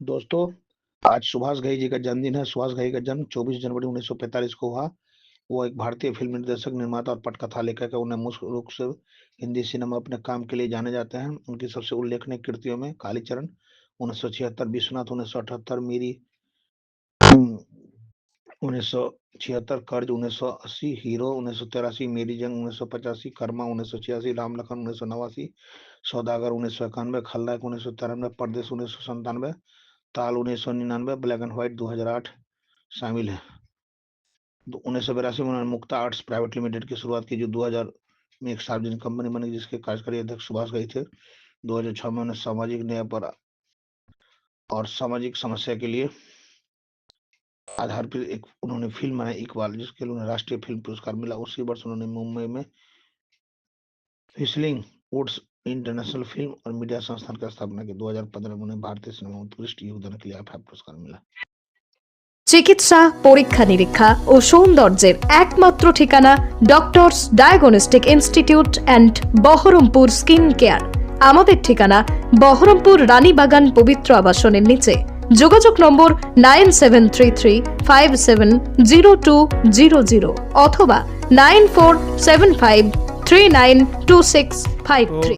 दोस्तों, आज सुभाष घई जी का जन्मदिन है। सुभाष घई का जन्म 24 जनवरी 1945 को हुआ। वो एक भारतीय फिल्म निर्देशक, निर्माता और पटकथा लेखक है। उन्हें मुख्य रूप से हिंदी सिनेमा अपने काम के लिए जाने जाते हैं। उनकी सबसे उल्लेखनीय कृतियों में कालीचरण 1976, विश्वनाथ 1978, मीरी 1976, कर्ज 1980, हीरो 1983, मेरी जंग 1985, कर्मा 1986, राम लखन 1989, सौदागर 1991, खलनायक 1993, परदेश 1997, ताल 1999, ब्लैक एंड व्हाइट 2008 शामिल है। 1982 में उन्होंने मुक्ता आर्ट्स प्राइवेट लिमिटेड की शुरुआत की, जो 2000 में एक सार्वजनिक कंपनी बनी, जिसके कार्यकारी अध्यक्ष सुभाष घई थे। 2006 में उन्हें सामाजिक न्याय पर और सामाजिक समस्या के लिए आधार पर एक उन्होंने फिल्म बनाई इकबाल, जिसके लिए उन्हें राष्ट्रीय फिल्म पुरस्कार मिला। उसी वर्ष उन्होंने मुंबई में व्हिस्लिंग वुड्स इंटरनेशनल फिल्म और मीडिया संस्थान की स्थापना की। 2015 में उन्हें भारतीय सिनेमा में उत्कृष्ट योगदान के लिए आईफा पुरस्कार मिला। চিকিৎসা, পরীক্ষা নিরীক্ষা ও সৌন্দর্যের একমাত্র ঠিকানা doctors diagnostic institute and Baharampur skin care. আমাদের ঠিকানা বহরমপুর রানীবাগান পবিত্র আবাসনের নিচে। যোগাযোগ নম্বর 9733570200 অথবা 9475392653।